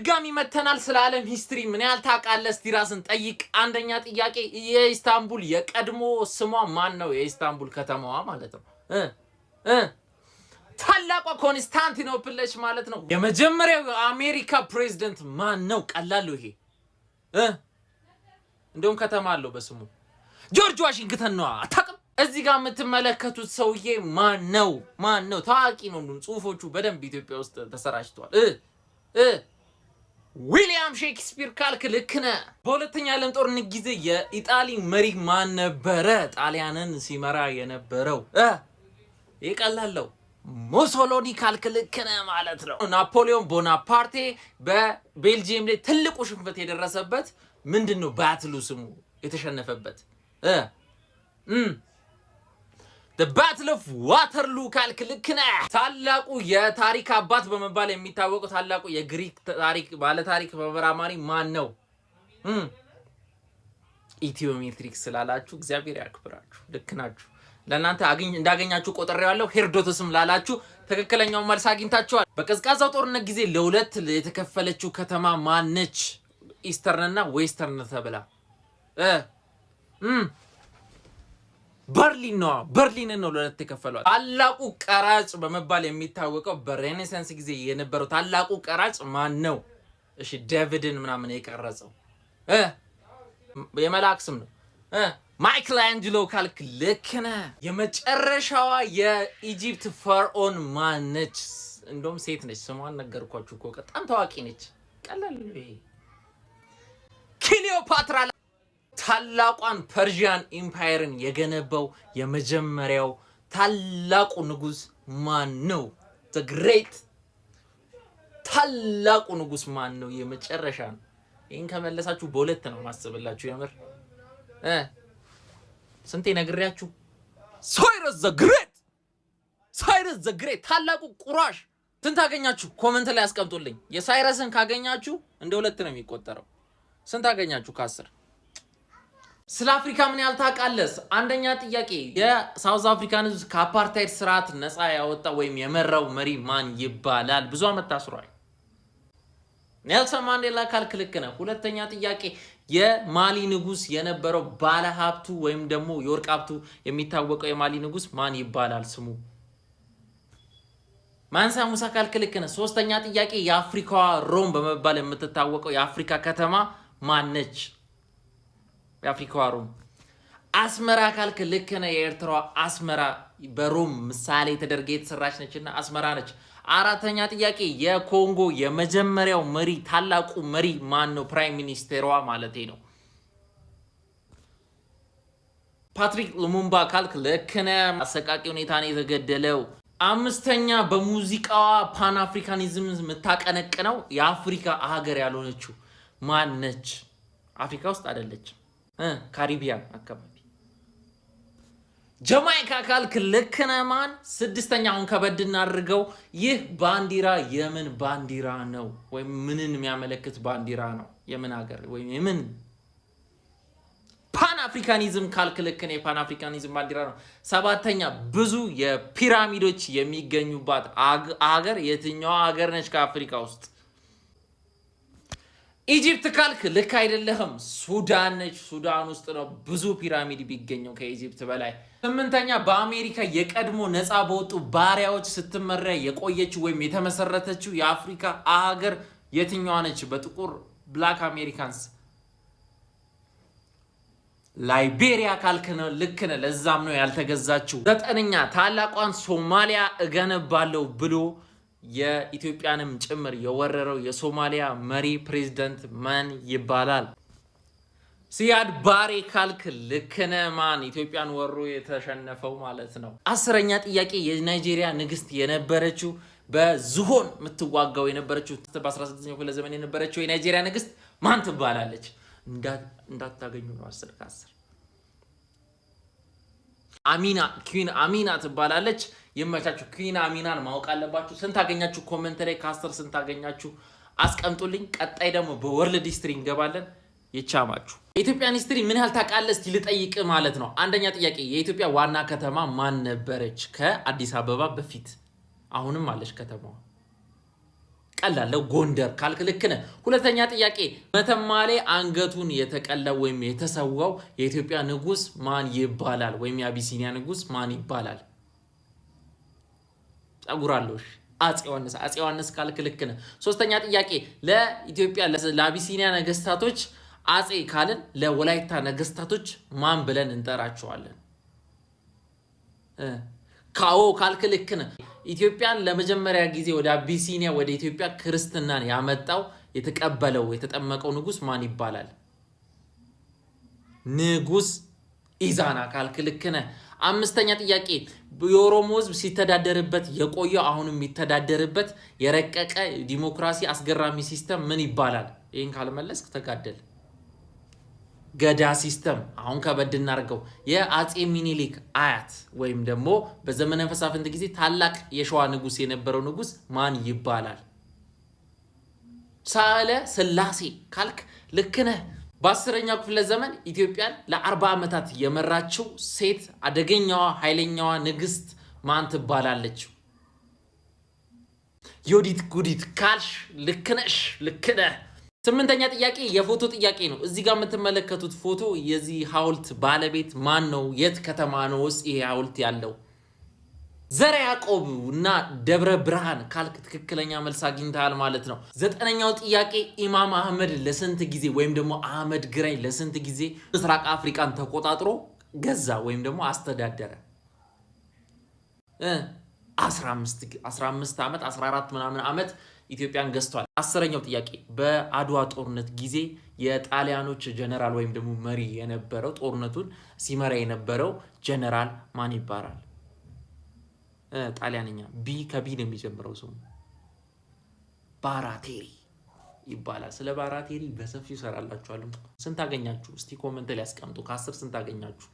በድጋሚ መተናል ስለ ዓለም ሂስትሪ ምን ያህል ታውቃለህ? እስቲ ራስን ጠይቅ። አንደኛ ጥያቄ የኢስታንቡል የቀድሞ ስሟ ማን ነው? የኢስታንቡል ከተማዋ ማለት ነው ታላቋ ኮንስታንቲኖፕል ነች ማለት ነው። የመጀመሪያው የአሜሪካ ፕሬዝዳንት ማን ነው? ቀላል ይሄ እንደውም ከተማ አለው በስሙ ጆርጅ ዋሽንግተን ነው። አታውቅም? እዚህ ጋር የምትመለከቱት ሰውዬ ማን ነው? ታዋቂ ነው። ጽሁፎቹ በደንብ ኢትዮጵያ ውስጥ ተሰራጭተዋል። ዊሊያም ሼክስፒር ካልክ ልክ ነህ። በሁለተኛ ዓለም ጦርነት ጊዜ የኢጣሊ መሪ ማን ነበረ? ጣሊያንን ሲመራ የነበረው ይቀላለው ሞሶሎኒ ካልክ ልክ ነህ ማለት ነው። ናፖሊዮን ቦናፓርቴ በቤልጂየም ላይ ትልቁ ሽንፈት የደረሰበት ምንድነው? ባትሉ ስሙ የተሸነፈበት The Battle of Waterloo ካልክ ልክ ነህ። ታላቁ የታሪክ አባት በመባል የሚታወቀው ታላቁ የግሪክ ታሪክ ባለ ታሪክ ተመራማሪ ማን ነው? ኢትዮሜትሪክስ ስላላችሁ እግዚአብሔር ያክብራችሁ። ልክ ናችሁ። ለእናንተ እንዳገኛችሁ ቆጥሬዋለሁ። ሄሮዶተስም ላላችሁ ትክክለኛው መልስ አግኝታችኋል። በቀዝቃዛው ጦርነት ጊዜ ለሁለት የተከፈለችው ከተማ ማነች? ኢስተርን እና ዌስተርን ተብላ በርሊን ነው ለሁለት የከፈሏት። ታላቁ ቀራጭ በመባል የሚታወቀው በሬኔሳንስ ጊዜ የነበረው ታላቁ ቀራጭ ማን ነው? እሺ ዴቪድን ምናምን የቀረጸው የመልአክ ስም ነው። ማይክል አንጀሎ ካልክ ልክ ነህ። የመጨረሻዋ የኢጂፕት ፈርዖን ማነች? እንደውም ሴት ነች። ስሟን ነገርኳችሁ እኮ በጣም ታዋቂ ነች። ቀላል ይሄ ክሊዮፓትራ። ታላቋን ፐርሺያን ኢምፓየርን የገነባው የመጀመሪያው ታላቁ ንጉስ ማን ነው? the great ታላቁ ንጉስ ማን ነው? የመጨረሻ ነው። ይሄን ከመለሳችሁ በሁለት ነው ማስበላችሁ። የምር ስንቴ ነግሬያችሁ። ሳይረስ the great ታላቁ ቁራሽ። ስንት አገኛችሁ? ኮሜንት ላይ አስቀምጡልኝ። የሳይረስን ካገኛችሁ እንደ ሁለት ነው የሚቆጠረው። ስንት አገኛችሁ ከ10? ስለ አፍሪካ ምን ያህል ታውቃለህ? አንደኛ ጥያቄ የሳውዝ አፍሪካን ህዝብ ከአፓርታይድ ስርዓት ነፃ ያወጣ ወይም የመራው መሪ ማን ይባላል? ብዙ አመት ታስሯል። ኔልሰን ማንዴላ ካልክ ልክ ነህ። ሁለተኛ ጥያቄ የማሊ ንጉስ የነበረው ባለ ሀብቱ ወይም ደግሞ የወርቅ ሀብቱ የሚታወቀው የማሊ ንጉስ ማን ይባላል? ስሙ ማንሳ ሙሳ ካልክ ልክ ነህ። ሶስተኛ ጥያቄ የአፍሪካዋ ሮም በመባል የምትታወቀው የአፍሪካ ከተማ ማነች? የአፍሪካዋ ሮም። አስመራ ካልክ ልክ ነህ። የኤርትራዋ አስመራ በሮም ምሳሌ ተደርጋ የተሰራች ነችና አስመራ ነች። አራተኛ ጥያቄ የኮንጎ የመጀመሪያው መሪ ታላቁ መሪ ማን ነው? ፕራይም ሚኒስቴሯ ማለቴ ነው። ፓትሪክ ሉሙምባ ካልክ ልክ ነህ። አሰቃቂ ሁኔታ ነው የተገደለው። አምስተኛ በሙዚቃዋ ፓን አፍሪካኒዝም የምታቀነቅነው የአፍሪካ ሀገር ያልሆነችው ማን ነች? አፍሪካ ውስጥ አይደለችም። ካሪቢያን አካባቢ። ጀማይካ ካልክ ልክ ነህ። ማን? ስድስተኛ አሁን ከበድ እናድርገው። ይህ ባንዲራ የምን ባንዲራ ነው? ወይም ምንን የሚያመለክት ባንዲራ ነው? የምን ሀገር ወይም የምን? ፓን አፍሪካኒዝም ካልክ ልክ ነህ። የፓን አፍሪካኒዝም ባንዲራ ነው። ሰባተኛ ብዙ የፒራሚዶች የሚገኙባት ሀገር የትኛዋ ሀገር ነች ከአፍሪካ ውስጥ? ኢጂፕት ካልክ ልክ አይደለህም። ሱዳን ነች። ሱዳን ውስጥ ነው ብዙ ፒራሚድ ቢገኘው ከኢጂፕት በላይ። ስምንተኛ በአሜሪካ የቀድሞ ነፃ በወጡ ባሪያዎች ስትመራ የቆየችው ወይም የተመሰረተችው የአፍሪካ ሀገር የትኛዋ ነች? በጥቁር ብላክ አሜሪካንስ ላይቤሪያ ካልክ ነው ልክ ነህ። ለዛም ነው ያልተገዛችው። ዘጠነኛ ታላቋን ሶማሊያ እገነባለሁ ብሎ የኢትዮጵያንም ጭምር የወረረው የሶማሊያ መሪ ፕሬዝዳንት ማን ይባላል? ሲያድ ባሬ ካልክ ልክ ነህ። ማን? ኢትዮጵያን ወሮ የተሸነፈው ማለት ነው። አስረኛ ጥያቄ የናይጄሪያ ንግስት የነበረችው በዝሆን የምትዋጋው የነበረችው በ16ኛው ክፍለ ዘመን የነበረችው የናይጄሪያ ንግስት ማን ትባላለች? እንዳታገኙ ነው 10 ከ10። አሚና ኩዊን አሚና ትባላለች። የመቻችሁ ኩዊን አሚናን ማወቅ አለባችሁ። ስንት አገኛችሁ? ኮሜንት ላይ ከ10 ስንት አገኛችሁ አስቀምጡልኝ። ቀጣይ ደግሞ በወርልድ ሂስትሪ እንገባለን። ይቻማችሁ። የኢትዮጵያን ሂስትሪ ምን ያህል ታውቃለህ? እስቲ ልጠይቅ ማለት ነው። አንደኛ ጥያቄ የኢትዮጵያ ዋና ከተማ ማን ነበረች? ከአዲስ አበባ በፊት አሁንም አለች ከተማዋ። ቀላለው ጎንደር ካልክ ልክ ነህ። ሁለተኛ ጥያቄ መተማ ላይ አንገቱን የተቀላው ወይም የተሰዋው የኢትዮጵያ ንጉስ ማን ይባላል? ወይም የአቢሲኒያ ንጉስ ማን ይባላል? ጸጉራለሽ አፄ ዮሐንስ ካልክ ልክ ነህ። ሶስተኛ ጥያቄ ለኢትዮጵያ ለአቢሲኒያ ነገስታቶች አፄ ካልን ለወላይታ ነገስታቶች ማን ብለን እንጠራቸዋለን? ካዎ ካልክ ልክ ነህ። ኢትዮጵያን ለመጀመሪያ ጊዜ ወደ አቢሲኒያ ወደ ኢትዮጵያ ክርስትናን ያመጣው የተቀበለው የተጠመቀው ንጉስ ማን ይባላል? ንጉስ ኢዛና ካልክ ልክ ነህ። አምስተኛ ጥያቄ የኦሮሞ ህዝብ ሲተዳደርበት የቆየው አሁንም የሚተዳደርበት የረቀቀ ዲሞክራሲ አስገራሚ ሲስተም ምን ይባላል? ይሄን ካልመለስክ ተጋደል። ገዳ ሲስተም። አሁን ከበድ እናርገው። የአፄ ሚኒሊክ አያት ወይም ደግሞ በዘመነ መሳፍንት ጊዜ ታላቅ የሸዋ ንጉስ የነበረው ንጉስ ማን ይባላል? ሳህለ ስላሴ ካልክ ልክ ነህ። በ10ኛው ክፍለ ዘመን ኢትዮጵያን ለ40 ዓመታት የመራችው ሴት አደገኛዋ ኃይለኛዋ ንግስት ማን ትባላለች? ዮዲት ጉዲት ካልሽ ልክ ነሽ፣ ልክ ነህ። 8ኛ ጥያቄ የፎቶ ጥያቄ ነው። እዚህ ጋር የምትመለከቱት ፎቶ የዚህ ሐውልት ባለቤት ማን ነው? የት ከተማ ነው ውስጥ ይሄ ሐውልት ያለው? ዘረ ያዕቆብ እና ደብረ ብርሃን ካልክ ትክክለኛ መልስ አግኝተሃል ማለት ነው። 9ኛው ጥያቄ ኢማም አህመድ ለስንት ጊዜ ወይም ደግሞ አህመድ ግራኝ ለስንት ጊዜ ምስራቅ አፍሪካን ተቆጣጥሮ ገዛ ወይም ደግሞ አስተዳደረ? 15 ዓመት 14 ምናምን ዓመት ኢትዮጵያን ገዝቷል። 10ኛው ጥያቄ በአድዋ ጦርነት ጊዜ የጣሊያኖች ጀነራል ወይም ደግሞ መሪ የነበረው ጦርነቱን ሲመራ የነበረው ጀነራል ማን ይባላል? ጣሊያንኛ ቢ ከቢ ነው የሚጀምረው ስሙ። ባራቴሪ ይባላል። ስለ ባራቴሪ በሰፊው ሰራላችኋለሁ። ስንት አገኛችሁ? እስቲ ኮሜንት ላይ ያስቀምጡ። ከ10 ስንት አገኛችሁ?